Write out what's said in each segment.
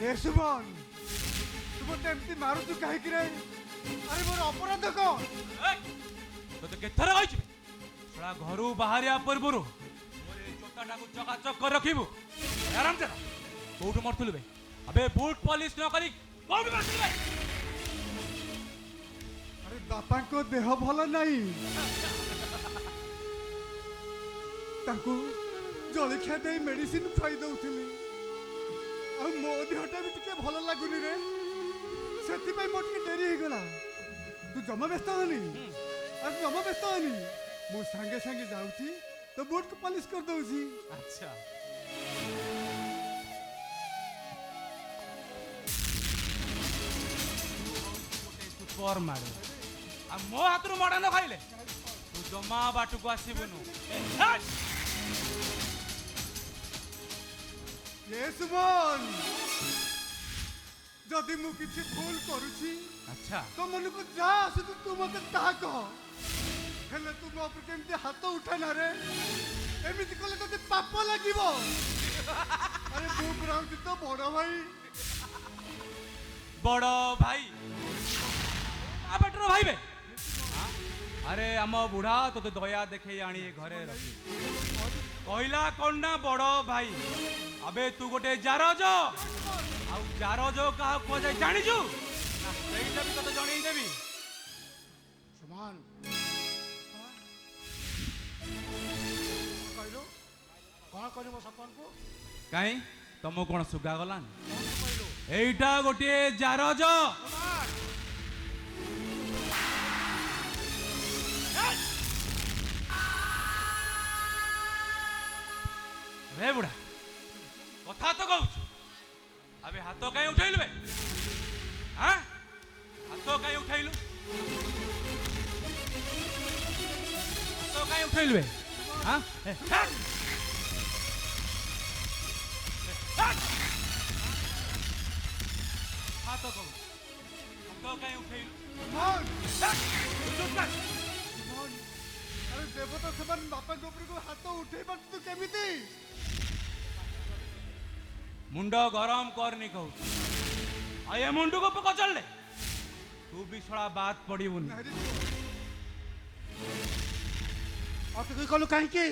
ए सुमन तू मत एमती मारुचु काहे कि रे अरे मोर अपराध कौन तो केथर होइछ छड़ा घरु बाहरिया परबुरु मोर ए जोताटा को चकाचक कर रखिबु आराम से कोउठ मरथुलु बे अबे बूट पॉलिश न करी कोउठ मरथुलु बे अरे बापा को देह भल नहीं ताकू जलखिया दे मेडिसिन खाई दउथिली आ मो देहटा भी टिके भल लागुनी रे सेति पई मोट के देरी हे गला तू जमा व्यस्त हनी आज जमा व्यस्त हनी मो संगे संगे जाउची तो बूट को पॉलिश कर दउची अच्छा सुपर मारो आ मो हाथरू मड़ा न खाइले तू जमा बाटू को आसीबुनु ये सुमन जदि मु किछि भूल करूची अच्छा तो मन को जा आसे तू मते ता कह हेले तू मो पर केमती हाथ उठा ना रे एमिति कले तते पाप लागिवो अरे तू ब्राउती तो बड़ भाई आ बेटर भाई बे हाँ? अरे आम बुढ़ा तो दया देखे आनी घरे रखी कहला कौन ना बड़ भाई अबे तू गोटे जारज आउ जारज क्या कह जानिचु ना भी तो जन देवी सुमन कहलो कौन करी मो सपन को कहीं तुमको कौन सुगा गलानी एइटा गोटे जारज रे बुढ़ा कथा तो कहू अबे हाथ कहीं उठेलु बे हाँ हाथ कहीं उठेलु हाथ कहीं उठेलु बे हाँ हाथ कहू हाथ कहीं उठेलु सुमन अरे देवता समान बापा गोबर को हाथ उठे पर तू केमिति मुंड गरम करनी कहू आये मुंडू को पक चल तू भी थोड़ा बात पड़ीबुन अटकी कलु कहीं की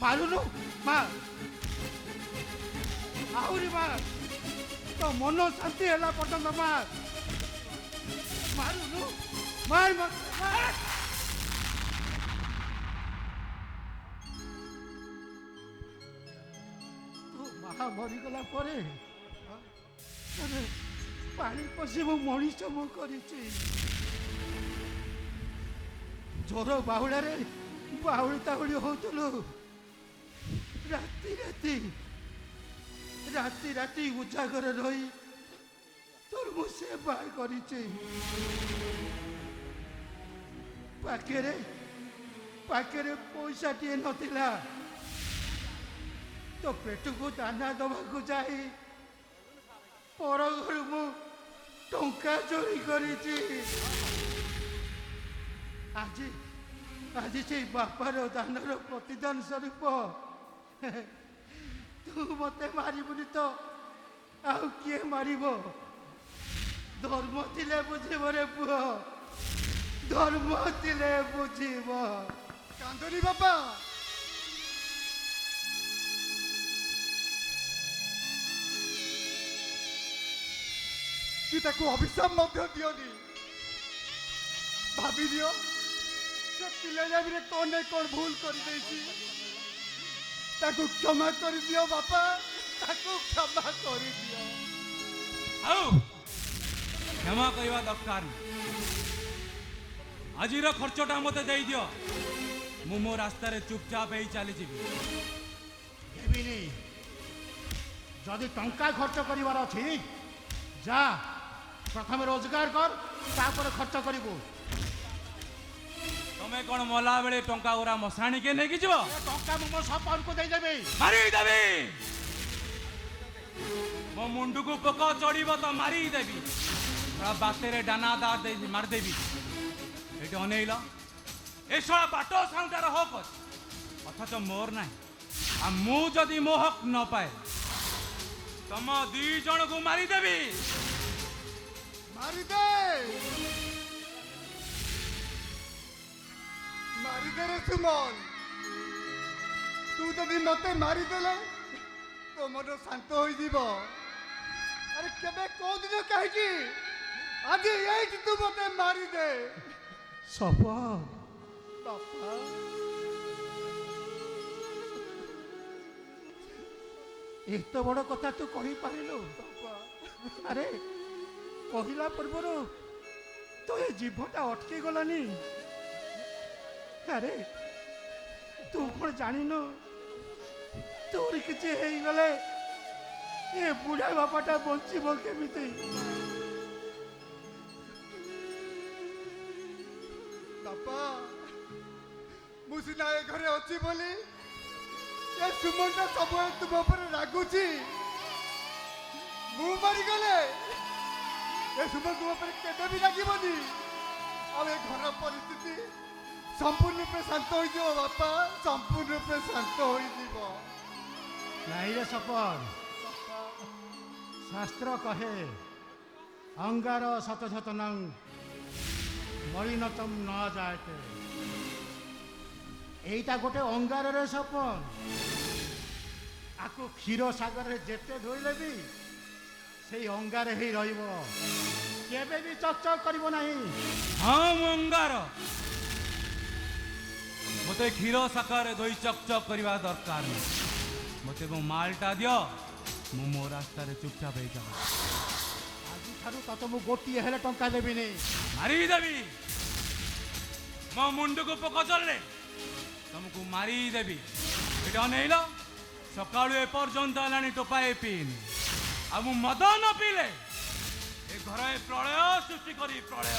मारुनु मार आहुरी मार तो मन शांति है पर्यटन मार मारुनु मार मार महा मरीगला परे पानी पशि मो मनीष मु करिछि जोर बाहुला रे बाहुली ताहुली होतलु राती राती राती राती उजागर रही तोर मु सेवा करिछि पाकेरे पाकेरे पैसा टिए नथिला तो पेट को दाना दबा को जाए पर घर मु टंका चोरी करिछि आज आज से बापार दानर प्रतिदान स्वरूप तू मते मारिबुनी तो आउ किए मारिबो धर्म थिले बुझिबो रे पुओ धर्म थिले बुझिबो कांदनी बापा कि ताको अभिशाप मध्य दियोनी भाभी दियो से पिले जाबिरे कौन नहीं कौन भूल कर देछि ताको क्षमा कर दियो बापा ताको क्षमा कर दियो आओ क्षमा करवा दरकार आजिर खर्चटा मते दे दियो मु मो रास्ता रे चुपचाप ही चली जीवी देविनी जदि टंका खर्च करिवार अछि जा प्रथम रोजगार कर तापर खर्च करिबो तमे कोन मला बेले टंका उरा मसाणी के नेकी जीवो टंका मो सपन को दे देबे मारी देबी मो मुंडू को पोक चढ़ीब तो मारी देबी बातेरे डाना दा दे मार देबी ये अनेल ए शला बाट साउंडार हक अथच मोर ना मु जदि मो हक न पाए ତମ ଦି ଜଣକୁ ମାରିଦେବି। ମାରିଦେ ମାରିଦେ ରେ ସୁମନ। ତୁ ଯଦି ମତେ ମାରିଦେଲେ ତୋ ମନ ଶାନ୍ତ ହୋଇଯିବ। ଆରେ କେବେ କୋଉଦିନ କାହିଁକି ଆଜି ଏଇଠି ତୁ ମତେ ମାରିଦେ। ସପନ ବାପା ଏତେ ବଡ଼ କଥା ତୁ କହିପାରିଲୁ। ବାପା ଆରେ କହିଲା ପୂର୍ବରୁ ତୋ ଏ ଜିଭଟା ଅଟକି ଗଲାନି। ଆରେ ତୁ କ'ଣ ଜାଣିନୁ ତୋର କିଛି ହେଇଗଲେ ଏ ବୁଢ଼ା ବାପାଟା ବଞ୍ଚିବ କେମିତି? ବାପା ମୁଁ ସିନା ଏ ଘରେ ଅଛି ବୋଲି ଏ ସୁମନଟା ସବୁବେଳେ ତୁମ ଉପରେ ରାଗୁଛି। ମୁଁ ମରିଗଲେ ଏ ସୁମନ ତୁମ ଉପରେ କେବେ ବି ରାଗିବନି। ଆଉ ଏ ଘର ପରିସ୍ଥିତି ସମ୍ପୂର୍ଣ୍ଣ ରୂପେ ଶାନ୍ତ ହୋଇଯିବ ବାପା, ସମ୍ପୂର୍ଣ୍ଣ ରୂପେ ଶାନ୍ତ ହୋଇଯିବ। ନାଇଁରେ ସପନ, ଶାସ୍ତ୍ର କହେ ଅଙ୍ଗାର ଶତଶତନଂ ମଳିନତମ ନ ଯାଏତେ। এইটা গোটে অঙ্গারের সপন। আকু ক্ষীর সাগরে যেতে ধরলে বি সেই অঙ্গারে হি রহিব, কেবে বি চকচক করিব নাই। ହଁ ମଙ୍ଗାର ମୋତେ କ୍ଷୀର ଶାକାରେ ଦହି ଚକଚକ କରିବା ଦରକାର ନାହିଁ। ମୋତେ ମୋ ମାଲଟା ଦିଅ, ମୁଁ ମୋ ରାସ୍ତାରେ ଚୁପଚାପ ହେଇଯାଉ। আজি ঠারু তত মু গোটিয়ে হেলে টঙ্কা দেবিনি। ମାରିଦେବି। ମୋ ମୁଣ୍ଡକୁ ପୋକ ଚଳିଲେ ତମକୁ ମାରିଦେବି। ଏଇଟା ଅନେଇଲ, ସକାଳୁ ଏପର୍ଯ୍ୟନ୍ତ ହେଲାଣି ଟୋପାଏ ପିଇନି। ଆଉ ମୁଁ ମଦ ନ ପିଇଲେ ଏ ଘରେ ପ୍ରଳୟ ସୃଷ୍ଟି କରି ପ୍ରଳୟ,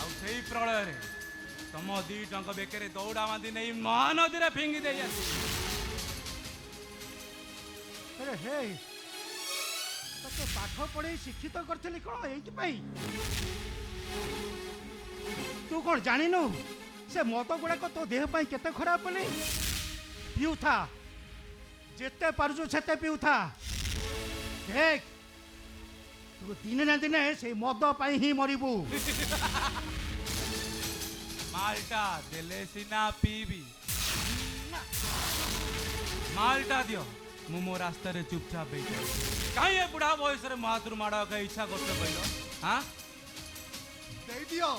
ଆଉ ସେଇ ପ୍ରଳୟରେ ତମ ଦିଟାଙ୍କ ବେକରେ ଦୌଡ଼ା ବାନ୍ଧି ନେଇ ମହାନଦୀରେ ଫିଙ୍ଗି ଦେଇ ଆସିବି। আরে হে, তোকে পাঠ পড়াই শিক্ষিত করছিলি কোন এইপাই? তু কোন জানিনু সে মদ গুড়াক তো দেহ পাই কেতে খরাপ বলি? পিউথা, যেতে পারছু সেতে পিউথা। দেখ তু দিনে না দিনে সেই মদ পাই হি মরিবু। ମାଲଟା ଦେଲେ ସିନା ପିଇବି। ମାଲଟା ଦିଅ, ମୁଁ ମୋ ରାସ୍ତାରେ ଚୁପଚାପ ହେଇଯାଏ। କାହିଁ ଏ ବୁଢ଼ା ବୟସରେ ମୋ ହାତରୁ ମାଡ଼ ଖାଇ ଇଚ୍ଛା କରୁଛ କହିଲ? ହଁ ଦେଇଦିଅ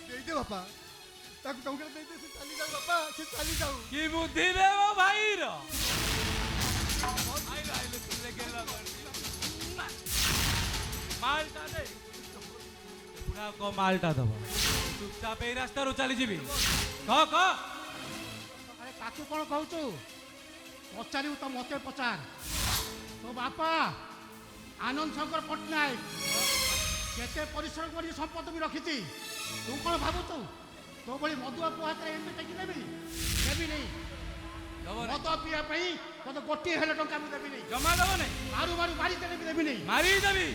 ଦେଇଦିଅ ବାପା, ତାକୁ ଟଙ୍କା ଦେଇଦିଅ, ସେ ଚାଲିଯାଉ ବାପା, ସେ ଚାଲିଯାଉ। କି ବୁଦ୍ଧି ବେ ମୋ ଭାଇର। ଆଇଲ ଆଇଲ ତୁଲେ ଗେଲ କରିବି। ମାଲଟା ଦେ, ବୁଢ଼ାକୁ ମାଲଟା ଦବ। ଚୁପଚାପ ଏଇ ରାସ୍ତାରୁ ଚାଲିଯିବି। କହ କହ। আরে কাকু কোন কହୁଛୁ? পচারিবু তো মতে পচার। তো বাপা আনন্দ শঙ্কর পট্টনায়ক কেতে পরিশ্রম করে সম্পদ বি রখিছি। তু কোন ভাবুଛୁ তো ভଳି মদুয়া পুଅ ହାତରେ ଏମିତି ଟେକି ଦେବି? ଦେବି ନେଇ। ଦବ ନାହିଁ। ମଦ ପିଇବା ପାଇଁ ତତେ ଗୋଟିଏ ହେଲେ ଟଙ୍କା ମୁଁ ଦେବି ନେଇ। ଜମା ଦବ ନାହିଁ। ମାରୁ ମାରୁ ମାରି ଦେଲେ ବି ଦେବି ନେଇ। ମାରିଦେବି।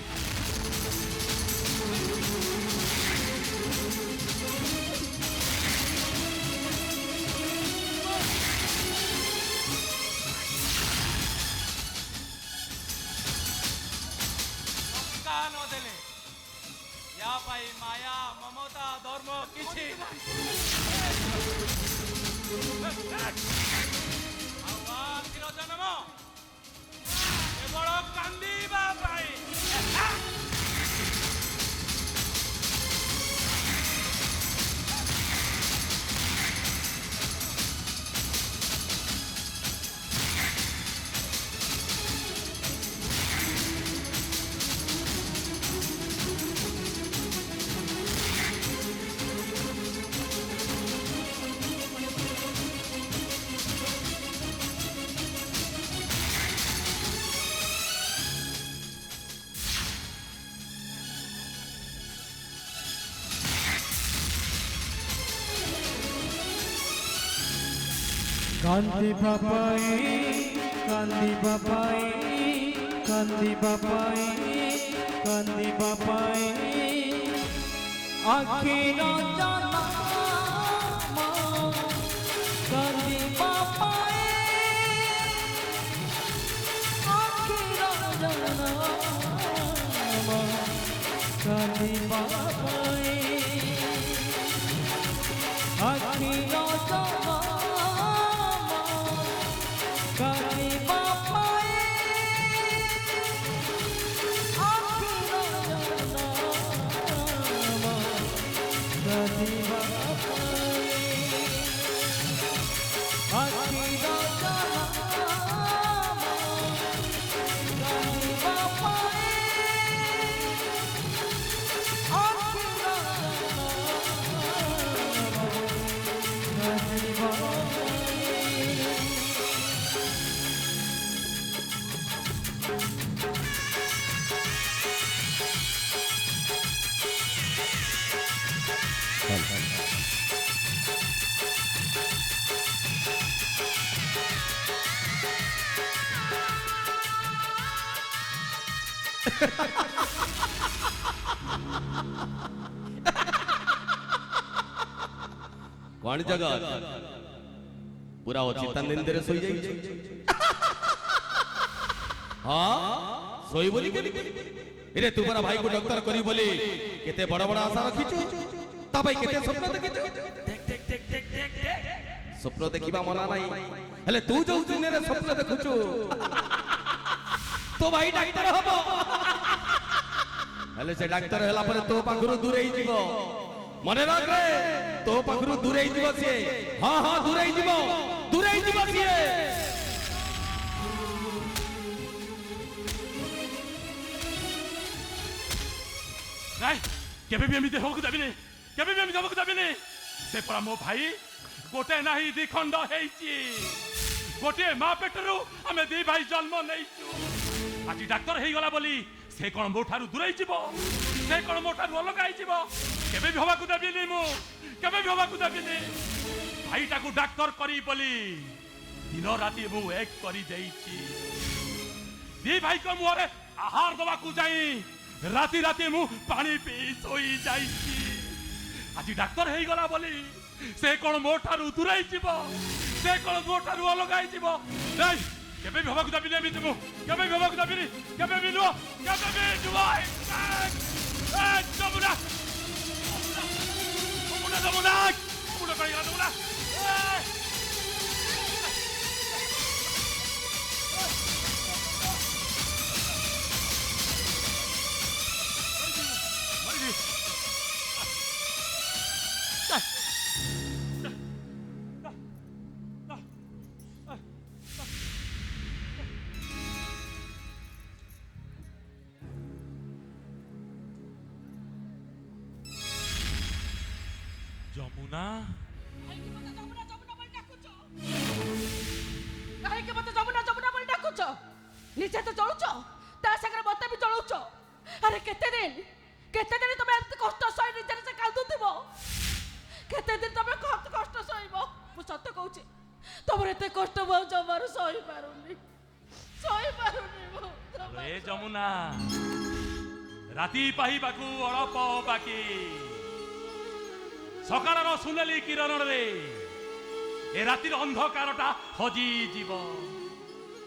ଟଙ୍କା ନ ଦେଲେ ୟା ପାଇଁ ମାୟା ମମତା ଧର୍ମ କିଛି ନାହିଁ। ଆଉ ଆଖିର ଜନ୍ମ କେବଳ କାନ୍ଦିବା ପାଇଁ। কান্দি বাবাই, কান্দি বাবাই, কান্দি বাবাই, কান্দি বাবাই, আখির জানা কান্দি বাবাই, কান্দিবা পাই আখির জনম কান্দিবা পাই আখির জনম কান্দিবা পাই আখির জনম কান্দিবা পাই कौन जगह पूरा अचेतन निंदे सोई जाई हाँ सोई बोली एरे तू बड़ा भाई को डॉक्टर करी बोली केते बड़ा बड़ा आशा रखिछु ता भाई केते स्वप्न देखिछु देख स्वप्न देखिबा मना नाही हेले तू जो दिन रे स्वप्न देखुछु तो भाई डॉक्टर हबो हेले से डॉक्टर हला पर तो पाखरु दूर ही जीवो मने राख रे तो पाखरु दूर ही जीवो से हां हां दूर ही जीवो से নাই কেবে বি আমি দেহକୁ দেবিনি কেবে বি আমি দেহକୁ দেবিনি ସେ ପରା ମୋ ଭାଇ ଗୋଟେ ନାହିଁ ଦି ଖଣ୍ଡ ହେଇଛି ଗୋଟିଏ ମା ପେଟରୁ ଆମେ ଦି ଭାଇ ଜନ୍ମ ନେଇଛୁ ଆଜି ଡାକ୍ତର ହେଇଗଲା ବୋଲି ସେ କ'ଣ ମୋ ଠାରୁ ଦୂରେଇ ଯିବ ସେ କ'ଣ ମୋ ଠାରୁ ଅଲଗା ହେଇଯିବ କେବେ ବି ହବାକୁ ଦେବିନି ମୁଁ କେବେ ବି ହବାକୁ ଦେବିନି ଭାଇଟାକୁ ଡାକ୍ତର କରି ବୋଲି ଦିନ ରାତି ମୁଁ ଏକ କରି ଦେଇଛି ଦି ଭାଇଙ୍କ ମୁହଁରେ ଆହାର ଦେବାକୁ ଯାଇ राती राती मु पानी पी सोई जाइछि आज डॉक्टर हेई गला बोली से कोन मोठारु दूराई जीवो से कोन मोठारु अलगाई जीवो नै केबे भी हवाकु दाबिनी एमिति मु केबे भी हवाकु दाबिनी केबे भी नुवा केबे भी नुवा ए जमुना जमुना कई जमुना जमुना निजे तो चलुच ता सागर मत भी चलुच अरे केते दिन तुम एत कष्ट सही निजे से कांदुथिबो केते दिन तुम कष्ट सहीबो मु सत्य कहूची तुम एते कष्ट मो जमार सही पारुनी ए जमुना राती पाहिबाकू अळप बाकी सकाळर सुनेली किरण रे ए रातिर अंधकारटा हजी जीव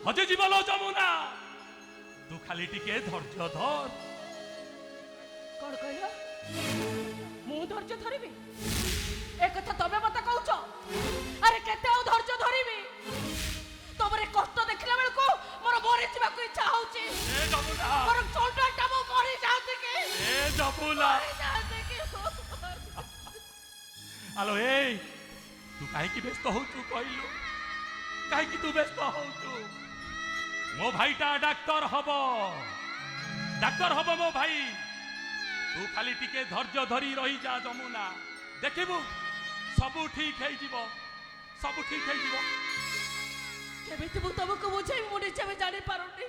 लो जमुना तू खाली टिके धैर्य धर कौन कहलो मु धैर्य धरिबी ए कथा तबे मत कहउछ अरे केते आ धैर्य धरिबी तमरे कष्ट देखला बेल को मोर मरि जीवा को इच्छा होची ए जमुना मोर चोलटा मो मरि जाते के ए जमुना हेलो ए तू काहे की व्यस्त होचू कहलु काहे की तू व्यस्त होचू मो भाईटा डॉक्टर हबो मो भाई तू खाली टिके धैर्य धरी रही जा जमुना देखिबू सब ठीक है जीवो केमिति मु तुमको बुझाई मु निजे में जानि पारुनी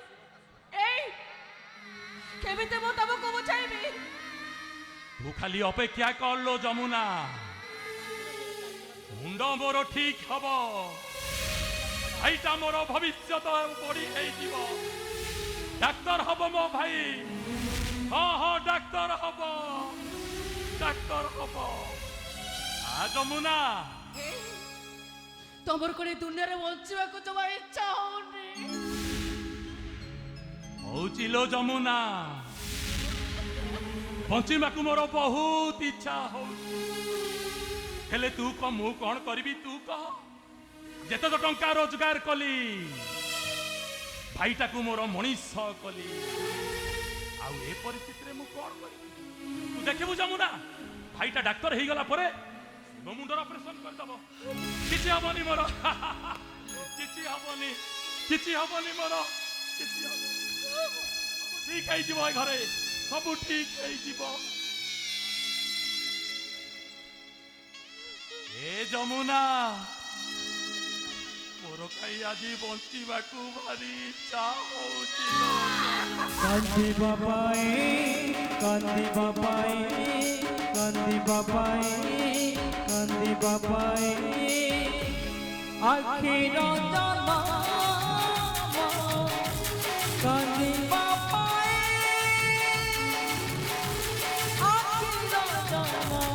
ए केमिति मु तुमको बुझाईबी तू खाली अपेक्षा कर लो जमुना मुंड मोर ठीक हबो भाईटा मोर भविष्य तो बड़ी है जीवो डॉक्टर हबो मो भाई हाँ डॉक्टर हबो आ जमुना तमर कोने दुनिया रे बंचिबा को जमा इच्छा होनी होचिलो जमुना ବଞ୍ଚିବାକୁ ମୋର ବହୁତ ଇଚ୍ଛା ହଉଛି ହେଲେ ତୁ କହ ମୁଁ କଣ କରିବି ତୁ କହ ଯେତେ ତ ଟଙ୍କା ରୋଜଗାର କଲି ଭାଇଟାକୁ ମୋର ମଣିଷ କଲି ଆଉ ଏ ପରିସ୍ଥିତିରେ ମୁଁ କଣ କରିବି ତୁ ଦେଖିବୁ ଯମୁନା ଭାଇଟା ଡାକ୍ତର ହେଇଗଲା ପରେ ମୋ ମୁଣ୍ଡର ଅପରେସନ କରିଦବ କିଛି ହବନି ମୋର କିଛି ହବନି ମୋର କିଛି ହବନି ସବୁ ଠିକ ହେଇଯିବ ଏ ଘରେ ସବୁ ଠିକ ହେଇଯିବ ଏ ଯମୁନା ମୋର କାଇ ଆଜି ବଞ୍ଚିବାକୁ ଭାରି ଇଚ୍ଛା ହଉଛି କାନ୍ଦିବା ପାଇଁ କାନ୍ଦିବା ପାଇଁ କାନ୍ଦିବା ପାଇଁ କାନ୍ଦିବା ପାଇଁ ଆଖିର ଜଲ କାନ୍ଦିବା ପାଇଁ ଆଖିର ଜଲ